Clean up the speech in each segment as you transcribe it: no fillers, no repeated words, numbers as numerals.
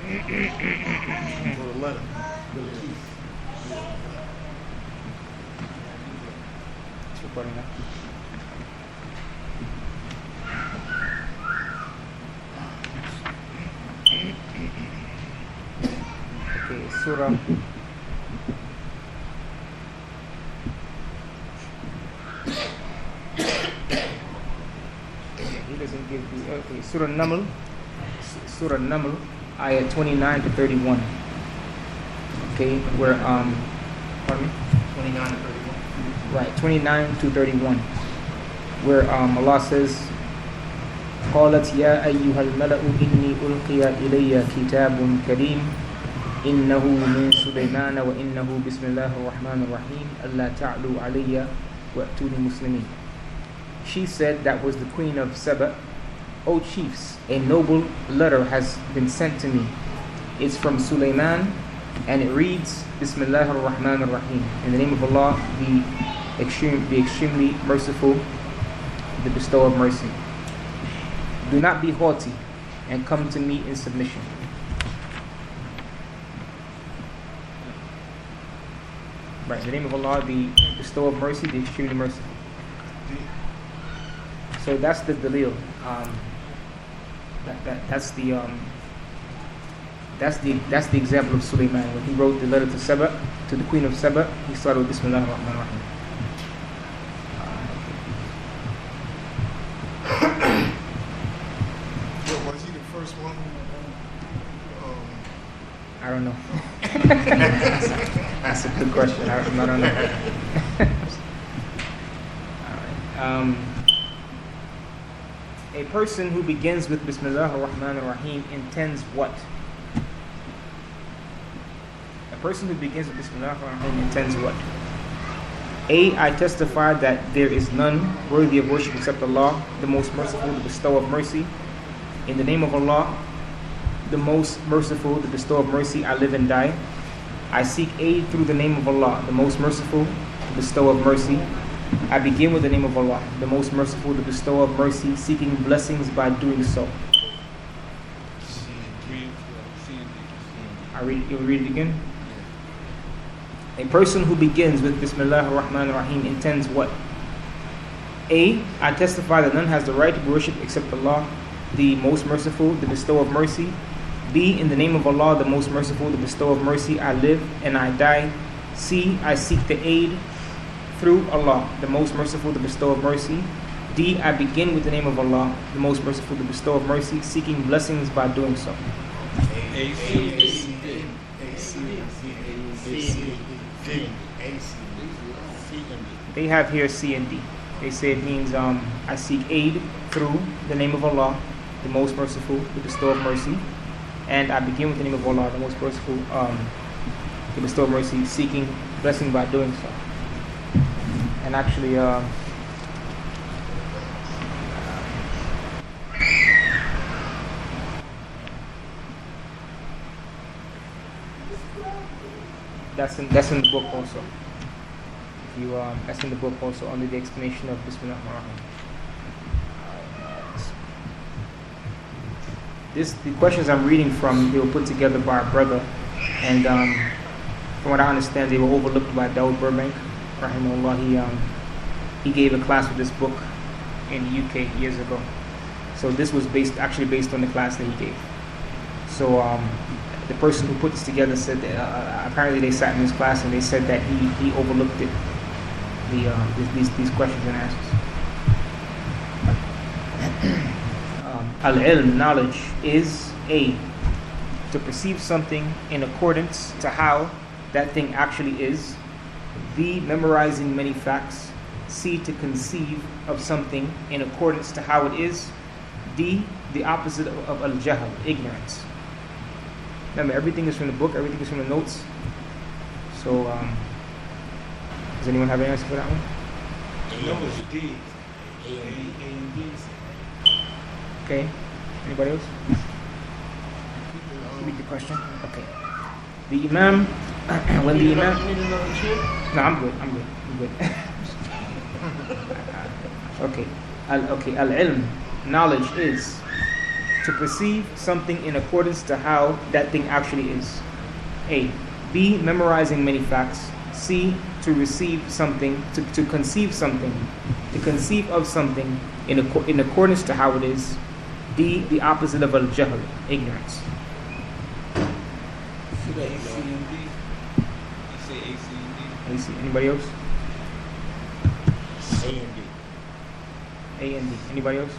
For the letter. It's recording now. Okay, Surah. He doesn't give the. Okay, Surah Naml. Surah Naml, ayat 29 to 31. Okay, where pardon me. 29 to 31. Right, 29 to 31. Where Allah says, قالت يا أيها الملأ إني ألقي إلي كتاب كريم إنه من سليمان وإنه بسم الله الرحمن الرحيم ألا تعلوا علي وأتوني مسلمين. She said, that was the queen of Saba, O chiefs, a noble letter has been sent to me. It's from Sulaiman and it reads, Bismillah ar-Rahman ar-Rahim. In the name of Allah, the extremely merciful, the bestower of mercy. Do not be haughty and come to me in submission. Right, in the name of Allah, the bestower of mercy, the extremely merciful. So that's the dalil. That's the example of Sulaiman. When he wrote the letter to Saba, to the queen of Saba, he started with Bismillah ar-Rahman ar-Rahim. Was he the first one who, I don't know. That's a good question. I don't know. All right. A person who begins with Bismillah ar-Rahman ar-Rahim intends what? A person who begins with Bismillah ar-Rahman ar-Rahim intends what? A. I testify that there is none worthy of worship except Allah, the most merciful, the bestower of mercy. In the name of Allah, the most merciful, the bestower of mercy, I live and die. I seek aid through the name of Allah, the most merciful, the bestower of mercy. I begin with the name of Allah, the most merciful, the bestower of mercy, seeking blessings by doing so. You'll read it again? A person who begins with Bismillah ar-Rahman ar-Rahim intends what? A. I testify that none has the right to be worshipped except Allah, the most merciful, the bestower of mercy. B. In the name of Allah, the most merciful, the bestower of mercy, I live and I die. C. I seek the aid through Allah, the most merciful, the bestower of mercy. D. I begin with the name of Allah, the most merciful, the bestower of mercy, seeking blessings by doing so. They have here C and D. They say it means I seek aid through the name of Allah, the most merciful, the bestower of mercy, and I begin with the name of Allah, the most merciful, the bestower of mercy, seeking blessing by doing so. And actually, that's in the book also. If you that's in the book also under the explanation of Bismillah ar-Rahman. The questions I'm reading from, they were put together by a brother, and from what I understand, they were overlooked by Dawood Burbank, rahimahullah. He gave a class with this book in the UK years ago. So this was actually based on the class that he gave. So the person who put this together said that, apparently they sat in this class and they said that he overlooked it, these questions and answers. Al-ilm, knowledge, is A, to perceive something in accordance to how that thing actually is. B, memorizing many facts. C, to conceive of something in accordance to how it is. D, the opposite of al-jahl, ignorance. Remember, everything is from the book, everything is from the notes. So, does anyone have an answer for that one? No, it's D. A and D. Okay. Anybody else? Read the question. Okay. The Imam, when the Imam... Need another chair? No, I'm good. Okay. Al-ilm, knowledge is to perceive something in accordance to how that thing actually is. A. B. Memorizing many facts. C. To receive something, to conceive something, to conceive of something in accordance to how it is. D. The opposite of al-jahl, ignorance. Should I A, C, and D? You say A, C, and D? A, C. Anybody else? A and D. A and D. Anybody else?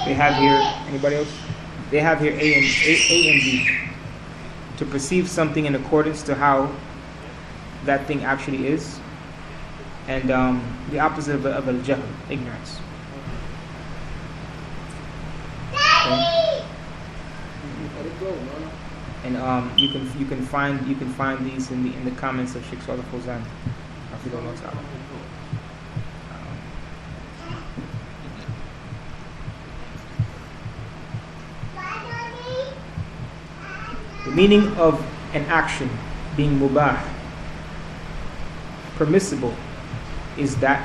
They have here. Anybody else? They have here A and D. To perceive something in accordance to how that thing actually is, and the opposite of al-jahl, ignorance. Okay. And you can find these in the comments of Sheikh Salih Fawzan. The meaning of an action being mubah, permissible, is that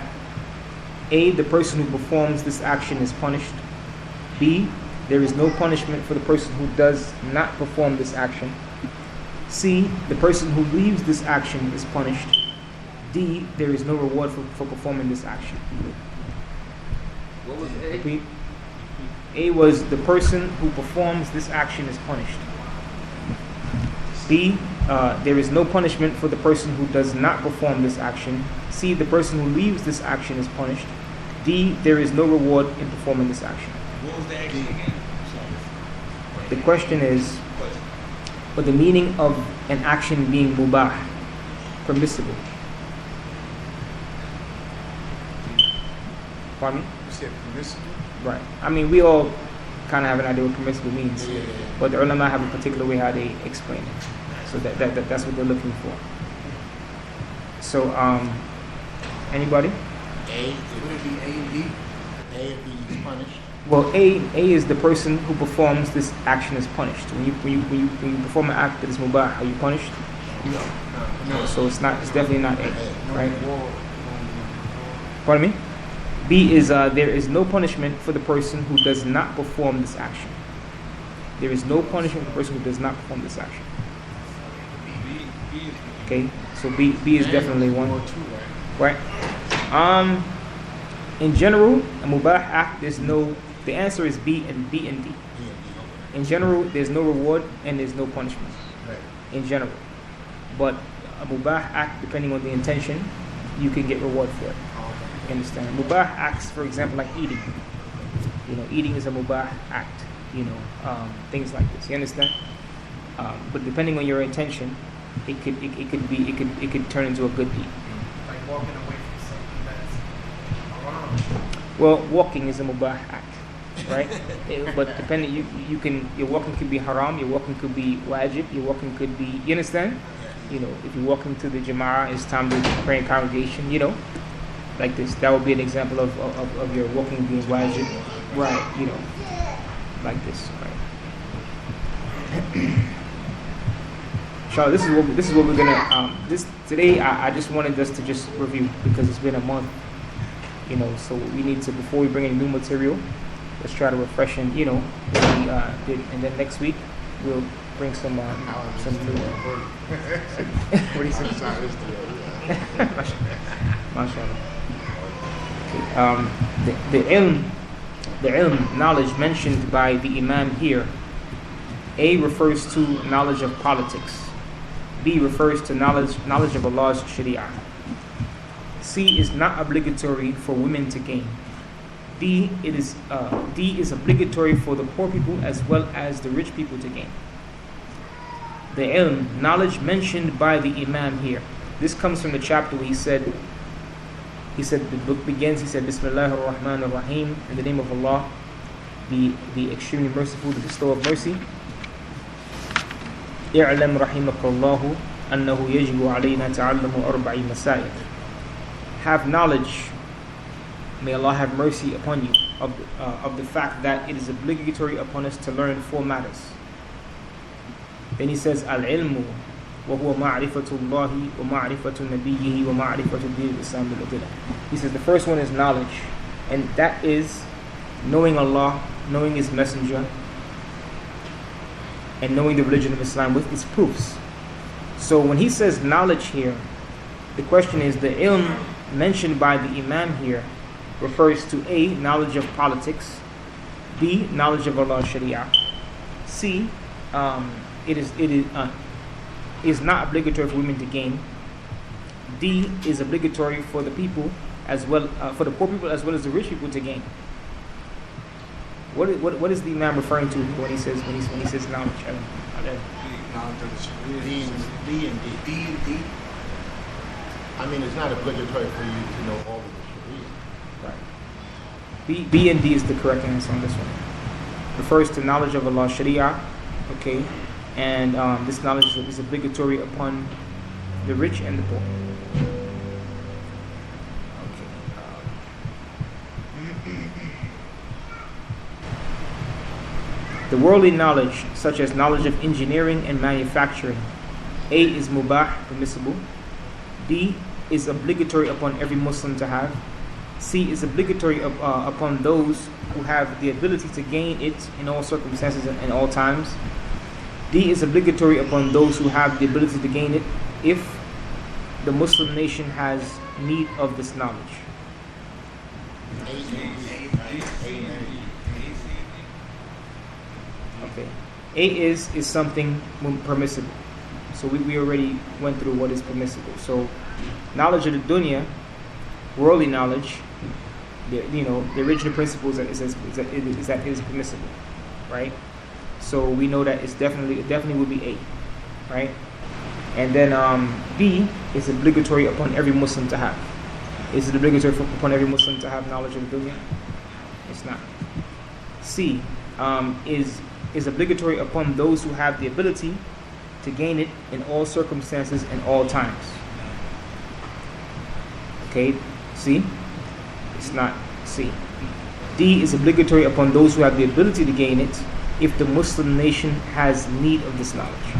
A. The person who performs this action is punished. B. There is no punishment for the person who does not perform this action. C. The person who leaves this action is punished. D. There is no reward for performing this action. What was A? Repeat. A was the person who performs this action is punished. B. There is no punishment for the person who does not perform this action. C. The person who leaves this action is punished. D. There is no reward in performing this action. What was the action again? The question is, what the meaning of an action being mubah, permissible? Pardon me? You said permissible? Right. I mean, we all kind of have an idea what permissible means, Yeah. but the ulama have a particular way how they explain it. So that's what they're looking for. So, anybody? A, would it be A and B? A and B is punished. Well, A is the person who performs this action is punished. When you perform an act that is mubah, are you punished? No. So it's definitely not A, right? Pardon me? B is there is no punishment for the person who does not perform this action. There is no punishment for the person who does not perform this action. B is Okay, so B is definitely one. or two, right? Right. In general, a mubah act, the answer is B and D. B and D, okay. In general, there's no reward and there's no punishment. Right. In general. But a mubah act, depending on the intention, you can get reward for it. You understand? Mubah acts, for example, like eating. Eating is a mubah act. Things like this. You understand? But depending on your intention, it could turn into a good deed. Like walking away from something that's haram. Well, walking is a mubah act, right? But depending, your walking could be haram, your walking could be wajib, your walking could be, you understand? If you walk into the jama'ah, it's time to pray in congregation, like this. That would be an example of your walking being wajib, right? Like this, right? Inshallah, this is what we're gonna today. I just wanted us to just review because it's been a month. So we need to, before we bring in new material, let's try to refresh and what we did, and then next week we'll bring some new. What do you say? MashaAllah. Okay. The ilm, knowledge mentioned by the Imam here, A refers to knowledge of politics. B refers to knowledge of Allah's Sharia. C is not obligatory for women to gain. D is obligatory for the poor people as well as the rich people to gain. The ilm, knowledge mentioned by the Imam here. This comes from the chapter where he said the book begins, he said, Bismillahir Rahmanir Rahim, in the name of Allah, the extremely merciful, the bestower of mercy. اعلم رحمك الله أنه يجب علينا تعلم أربع مسائل. Have knowledge, may Allah have mercy upon you, of the fact that it is obligatory upon us to learn 4 matters. Then he says, Al-ilmu وهو معرفة الله ومعرفة نبيه ومعرفة دين الإسلام بالأدلة. He says the first one is knowledge, and that is knowing Allah, knowing His Messenger, and knowing the religion of Islam with its proofs. So when he says knowledge here, the question is, the ilm mentioned by the Imam here refers to A, knowledge of politics, B, knowledge of Allah's Sharia, C, it is not obligatory for women to gain, D, is obligatory for the people as well, for the poor people as well as the rich people to gain. What is the Imam referring to when he says knowledge? Knowledge of the Sharia. D and D. D and D. I mean, it's not obligatory for you to know all of the Sharia. Right. B and D is the correct answer on this one. Refers to knowledge of Allah's Sharia, okay, and this knowledge is obligatory upon the rich and the poor. The worldly knowledge, such as knowledge of engineering and manufacturing, A, is mubah, permissible. B, is obligatory upon every Muslim to have. C, is obligatory upon those who have the ability to gain it in all circumstances and all times. D, is obligatory upon those who have the ability to gain it if the Muslim nation has need of this knowledge. Okay. A is something permissible. So we already went through what is permissible. So knowledge of the dunya, worldly knowledge, the original principles is that it is permissible, right? So we know that it definitely will be A, right? And then B is obligatory upon every Muslim to have. Is it obligatory upon every Muslim to have knowledge of the dunya? It's not. C is obligatory upon those who have the ability to gain it in all circumstances and all times. Okay, C? It's not C. D is obligatory upon those who have the ability to gain it if the Muslim nation has need of this knowledge.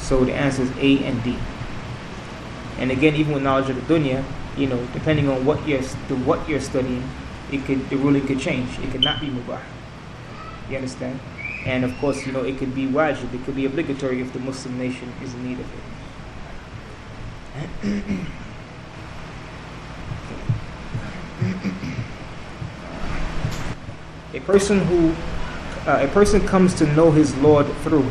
So the answer is A and D. And again, even with knowledge of the dunya, depending on what you're studying, the ruling could change. It could not be mubah. You understand? And of course, it could be wajib. It could be obligatory if the Muslim nation is in need of it. A person comes to know his Lord through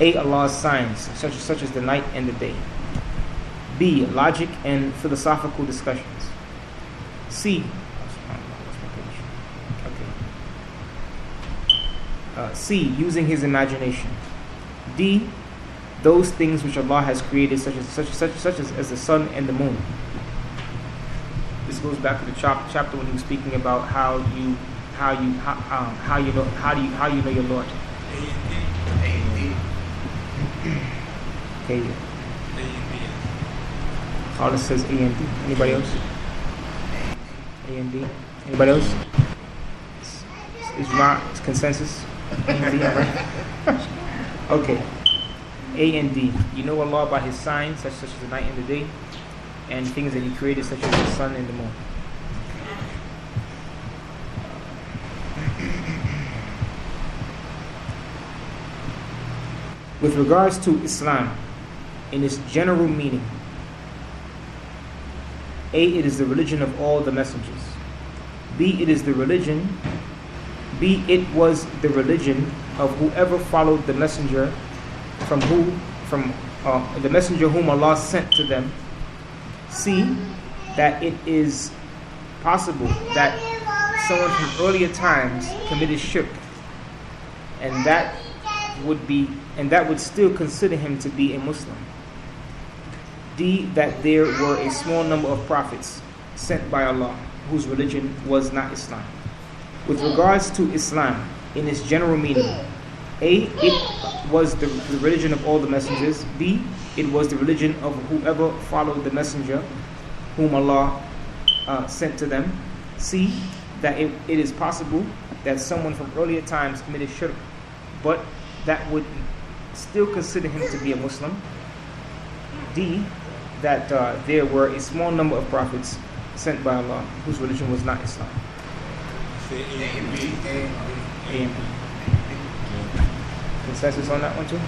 A, Allah's signs, such as the night and the day. B, logic and philosophical discussions. C, C, using his imagination. D, those things which Allah has created, such as the sun and the moon. This goes back to the chapter when he was speaking about how you know your Lord. Okay. All it says A and D. Anybody else? A and D. Anybody else? It's consensus. A and D, right? Okay. A and D. You know Allah by His signs, such as the night and the day, and things that He created, such as the sun and the moon. With regards to Islam, in its general meaning, A, it is the religion of all the messengers. B, it was the religion of whoever followed the messenger the messenger whom Allah sent to them. C, that it is possible that someone from earlier times committed shirk, and that would still consider him to be a Muslim. D, that there were a small number of prophets sent by Allah whose religion was not Islam. With regards to Islam, in its general meaning, A, it was the religion of all the messengers. B, it was the religion of whoever followed the messenger whom Allah sent to them. C, that it is possible that someone from earlier times committed shirk, but that would still consider him to be a Muslim. D, that there were a small number of prophets sent by Allah, whose religion was not Islam? Say A and B. A and B. Consensus on that one too?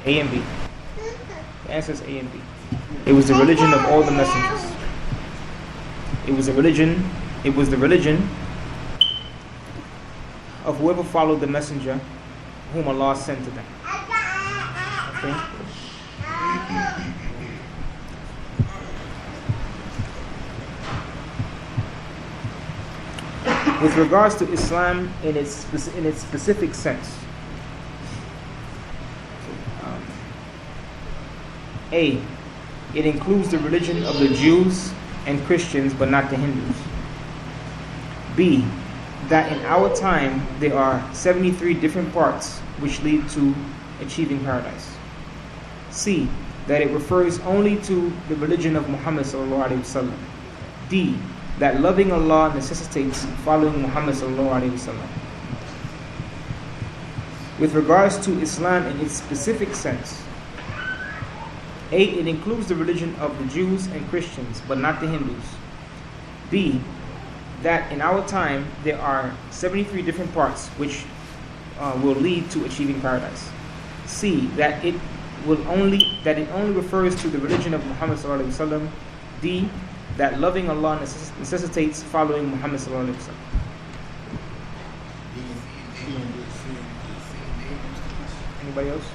A and B. The answer is A and B. It was the religion of all the messengers. It was the religion of whoever followed the messenger whom Allah sent to them. Okay? With regards to Islam in its specific sense, A, it includes the religion of the Jews and Christians, but not the Hindus. B, that in our time there are 73 different parts which lead to achieving paradise. C, that it refers only to the religion of Muhammad sallallahu alaihi wasallam. D, that loving Allah necessitates following Muhammad sallallahu alaihi wasallam. With regards to Islam in its specific sense, A, it includes the religion of the Jews and Christians, but not the Hindus. B, that in our time there are 73 different parts which will lead to achieving paradise. C, that it only refers to the religion of Muhammad sallallahu alaihi wasallam. D, that loving Allah necessitates following Muhammad sallallahu alaihi wasallam. Anybody else?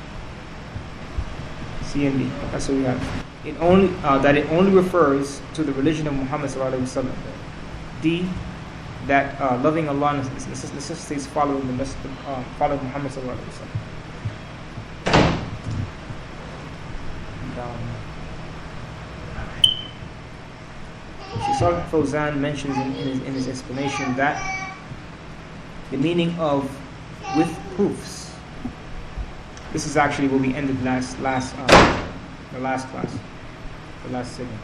C and D. That's what we have. It only refers to the religion of Muhammad sallallahu alaihi wasallam. D, that loving Allah necessitates following following Muhammad sallallahu alaihi wasallam. Shaykh Salih Fawzan mentions in his explanation that the meaning of with proofs. This is actually where we ended the last class, the last segment.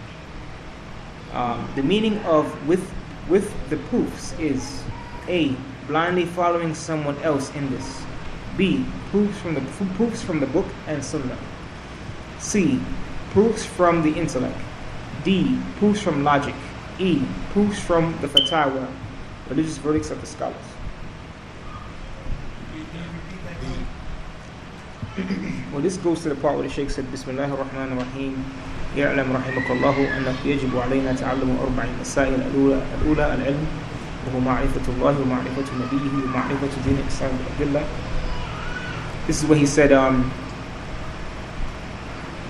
The meaning of with the proofs is A, blindly following someone else in this. B, proofs from the book and sunnah. C, proofs from the intellect. D, proofs from logic. E, proofs from the fatwa, religious verdicts of the scholars. Well, this goes to the part where the Shaykh said, Bismillah ar-Rahman ar-Rahim. يعلم رحمك الله أنه يجب علينا تعلم أربع مسائل الأولى العلم وهو معرفة الله ومعرفة نبيه ومعرفة دين الإسلام بالأدلة. This is what he said,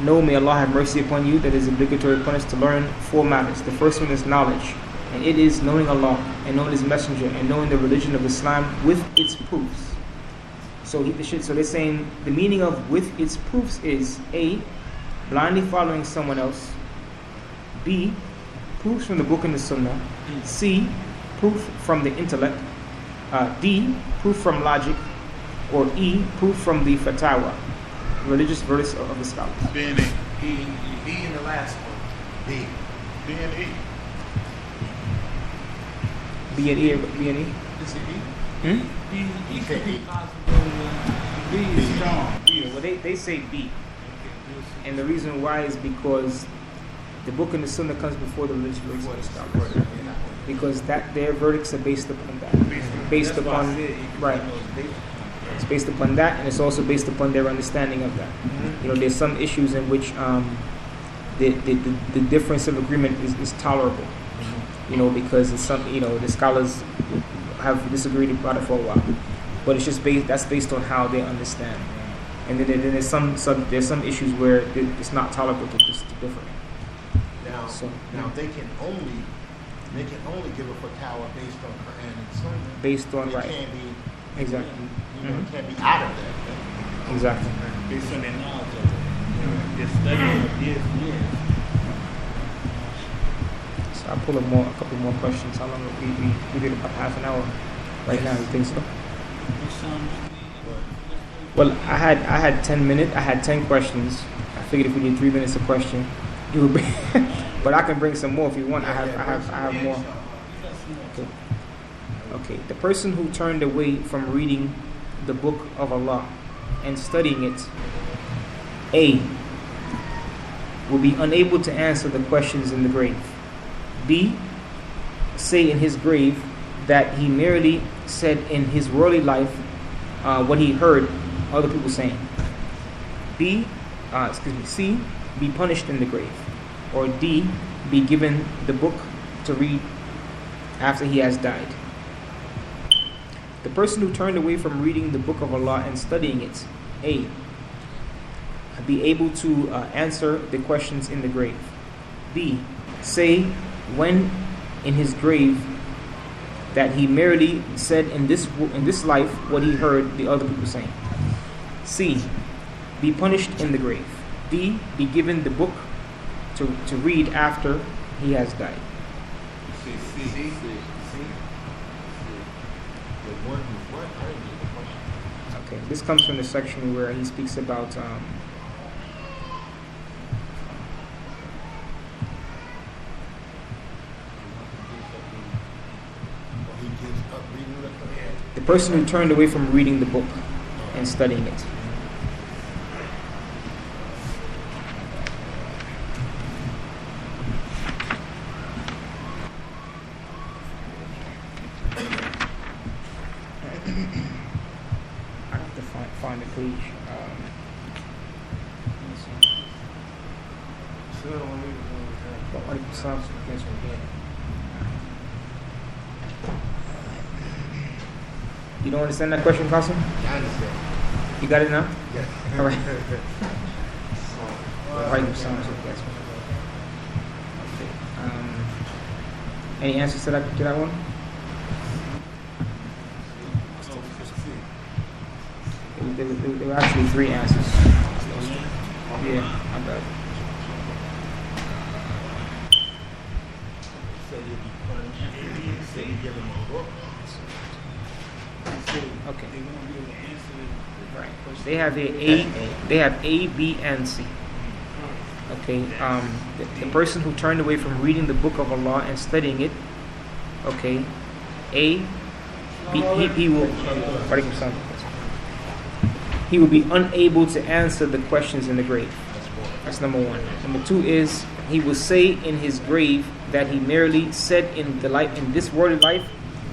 know, may Allah have mercy upon you, that it is obligatory upon us to learn 4 matters. The first one is knowledge, and it is knowing Allah and knowing His Messenger and knowing the religion of Islam with its proofs. So they're saying the meaning of with its proofs is A, blindly following someone else. B, proofs from the book and the sunnah. C, proof from the intellect. D, proof from logic. Or E, proof from the fatwa, religious verdicts of the scholars. B and E. B in the last one. B. B and E. B and E. B and E. Is it E? Hmm? B could be possible. B is strong. Yeah, well, they say B. And the reason why is because the book and the sunnah comes before the religious verdicts of the scholars. Because their verdicts are based upon that. Based upon, right. It's based upon that, and it's also based upon their understanding of that. You know, there's some issues in which the difference of agreement is tolerable. You know, because it's some, you know, the scholars have disagreed about it for a while, but it's just based on how they understand. And then there's some issues where it's not tolerable to differ. Now they can only give a fatwa based on Quran and Sunnah. Based on, right. It can't be Exactly. You know, it can't be out of that. Exactly. Based on their knowledge of it. Their study of years. So I'll pull a couple more questions. How long we did about half an hour right now, you think so? Well, I had 10 minutes. I had 10 questions. I figured if we did 3 minutes a question, it would be. But I can bring some more if you want. I have more. Okay. The person who turned away from reading the book of Allah and studying it, A, will be unable to answer the questions in the grave. B, say in his grave that he merely said in his worldly life what he heard other people saying. C, be punished in the grave. Or D, be given the book to read after he has died. The person who turned away from reading the book of Allah and studying it, A, be able to answer the questions in the grave. B, say when in his grave that he merely said in this life what he heard the other people saying. C, be punished in the grave. D, be given the book to read after he has died. C. The one who's what? I didn't get the question. Okay, this comes from the section where he speaks about He gives up reading the Quran. the person who turned away from reading the book and studying it. I have to find the page. Let me see. You don't understand that question, Qasim? I understand. You got it now? Yes. All right. Alaikum salam. Okay. Any answers to that one? There were actually 3 answers. Yeah, I'm bad. Say you'll be punished. Say you give him a book. Okay. They won't be able to answer the Right. question. They have A, B, and C. Okay. The person who turned away from reading the book of Allah and studying it. Okay. A, he will. He will be unable to answer the questions in the grave. That's number 1. Number 2 is he will say in his grave that he merely said in this worldly life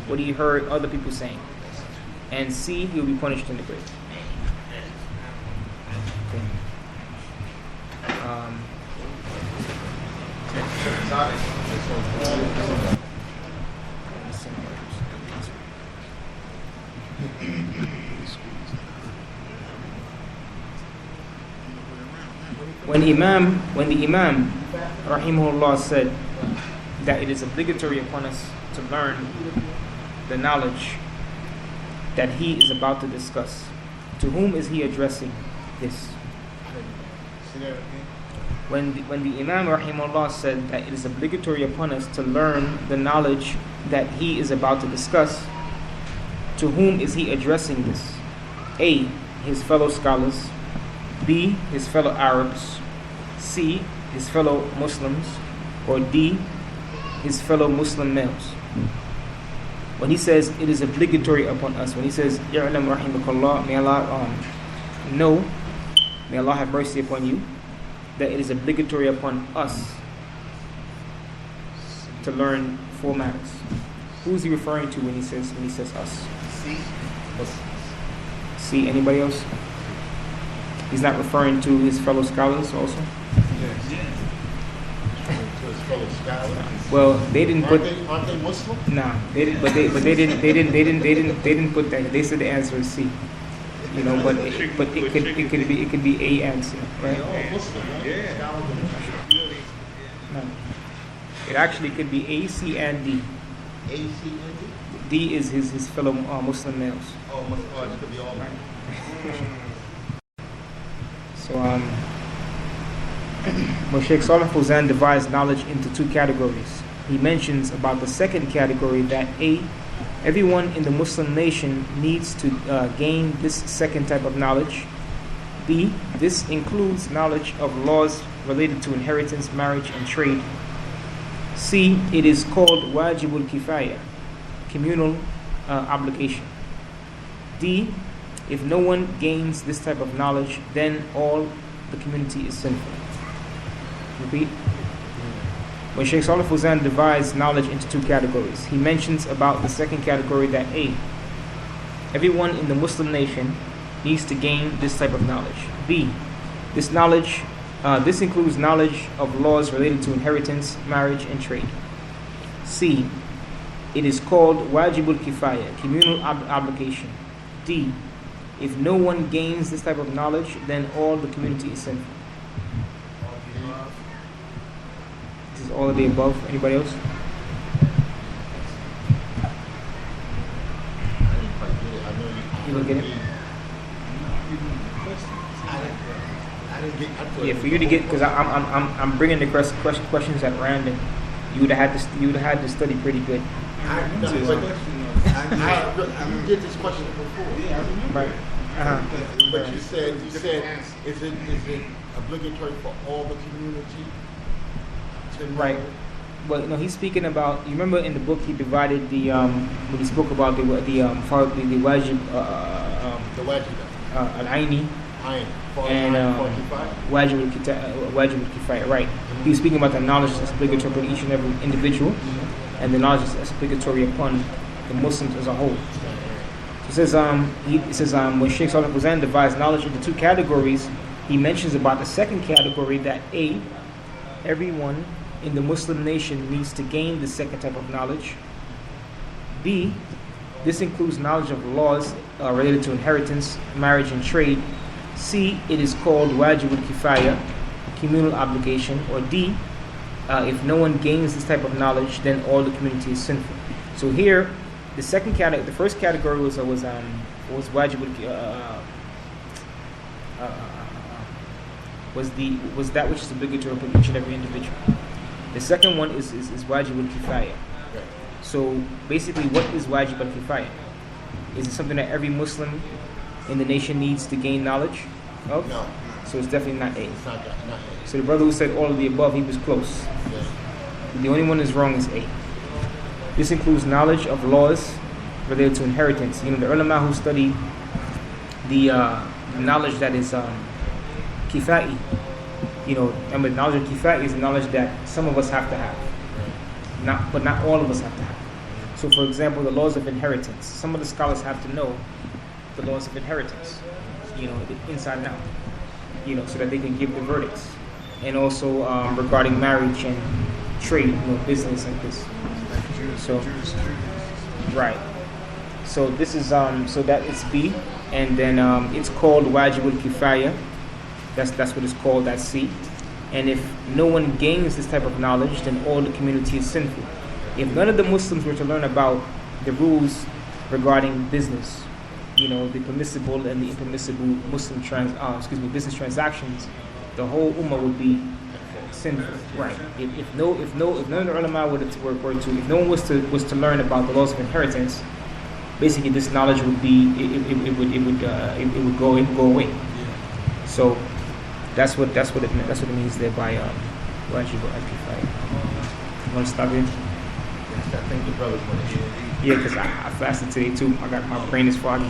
what he heard other people saying. And C, he will be punished in the grave. Okay. When the Imam rahimahullah said that it is obligatory upon us to learn the knowledge that he is about to discuss, to whom is he addressing this? See that again? When the Imam rahimahullah said that it is obligatory upon us to learn the knowledge that he is about to discuss, to whom is he addressing this? A, his fellow scholars. B, his fellow Arabs. C, his fellow Muslims. Or D, his fellow Muslim males. When he says it is obligatory upon us, when he says "I'lam rahimakallah," may Allah know, may Allah have mercy upon you, that it is obligatory upon us to learn 4 matters. Who is he referring to when he says us? C. C. Anybody else? He's not referring to his fellow scholars also? Yes. To his fellow scholars. Well, they didn't put. Aren't they Muslim? Nah, they didn't. But they didn't put that. They said the answer is C. You know, but it could be A answer, right? They're all Muslim, right? Yeah. Scholars are Muslim. No. It actually could be A, C, and D. A, C, and D? D is his fellow Muslim males. Oh, it could be all. Right. So when Sheikh Salih Fawzan divides knowledge into 2 categories, he mentions about the second category that A, everyone in the Muslim nation needs to gain this second type of knowledge. B, this includes knowledge of laws related to inheritance, marriage, and trade. C, it is called wajibul kifaya, communal obligation. D, if no one gains this type of knowledge, then all the community is sinful. Repeat. When Sheikh Salih Fawzan divides knowledge into two categories, he mentions about the second category that A, everyone in the Muslim nation needs to gain this type of knowledge. B, this knowledge, this includes knowledge of laws related to inheritance, marriage, and trade. C, it is called wajibul kifaya, communal obligation. D, if no one gains this type of knowledge, then all the community is sinful. This is all of the above. Anybody else? I didn't quite get it. I know You don't get it? I didn't get. I thought Yeah, for you to get, because I'm bringing the questions at random. You would have had to study pretty good. You did this question before. Yeah, I remember. Right. But you said is it obligatory for all the community to know? Right. But no, he's speaking about. You remember in the book he divided the when he spoke about the wajib The wajib. al-aini Ayin. and wajib al-kifaya. Right. He was speaking about the knowledge that's obligatory upon each and every individual, and the knowledge that's obligatory upon the Muslims as a whole. So it says when Sheikh Salih Fawzan divides knowledge into two categories, he mentions about the second category that A, everyone in the Muslim nation needs to gain the second type of knowledge. B, this includes knowledge of laws related to inheritance, marriage, and trade. C, it is called wajib al-kifaya, communal obligation. Or D, if no one gains this type of knowledge, then all the community is sinful. So here, the first category was wajib was that which is obligatory upon each and every individual. The second one is wajib al-kifaya. So basically, what is wajib al-kifaya? Is it something that every Muslim in the nation needs to gain knowledge of? No. So it's definitely not A. It's not that. Not A. So the brother who said all of the above, he was close. Yeah. The only one that's wrong is A. This includes knowledge of laws related to inheritance. The ulama who study the knowledge that is kifai. The knowledge of kifai is the knowledge that some of us have to have, but not all of us have to have. So, for example, the laws of inheritance. Some of the scholars have to know the laws of inheritance, inside and out, so that they can give the verdicts. And also regarding marriage and trade, business like this. So, right. So this is so that it's B, and then it's called wajib al-kifaya. That's what it's called. That's C. And if no one gains this type of knowledge, then all the community is sinful. If none of the Muslims were to learn about the rules regarding business, the permissible and the impermissible business transactions, the whole ummah would be sinful. Right. If none of the ulama if no one was to learn about the laws of inheritance, basically this knowledge would be it would go away. So that's what it means there by wajib al-kifaya. You want to stop here? Yes, I think the brothers want to hear. Yeah, because I fasted today too. My brain is foggy.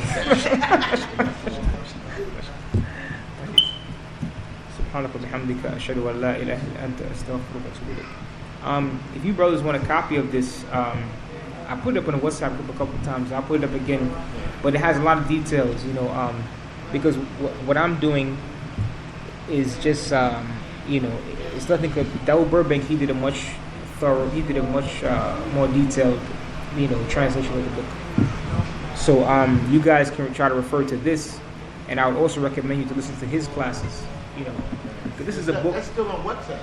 Subhanaka bihamdika ashhadu an la ilaha illa anta astaghfiruka wa atubu ilayk. If you brothers want a copy of this, I put it up on a WhatsApp group a couple of times. I'll put it up again, but it has a lot of details, because what I'm doing is just, it's nothing. Dawud Burbank, he did a much more detailed, translation of the book. So you guys can try to refer to this, and I would also recommend you to listen to his classes, because this is a book. That's still on WhatsApp.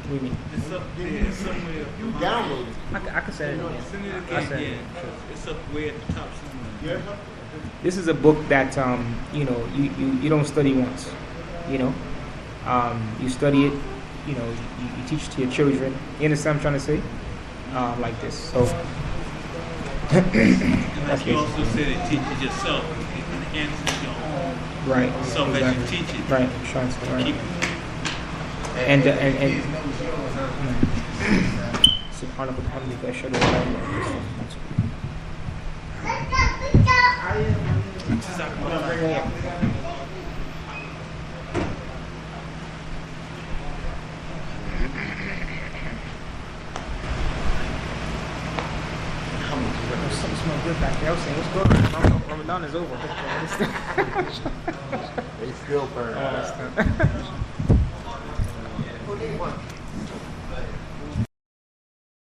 What do you mean? It's up there somewhere. You downloaded it. I can send it. Send it I'll again. send it. Yeah. It's up way at the top somewhere. Yeah. This is a book that you don't study once, you study it, you teach it to your children. You understand what I'm trying to say? Like this. So And like you also said, it teaches yourself. It enhances your own right. self as you teach it. Right. Right. Keep And subhanahu wa ta'ala ashhadu an la ilaha illa anta smell good back there. I was saying, what's going on? Ramadan is over. They still burn. Oh, that's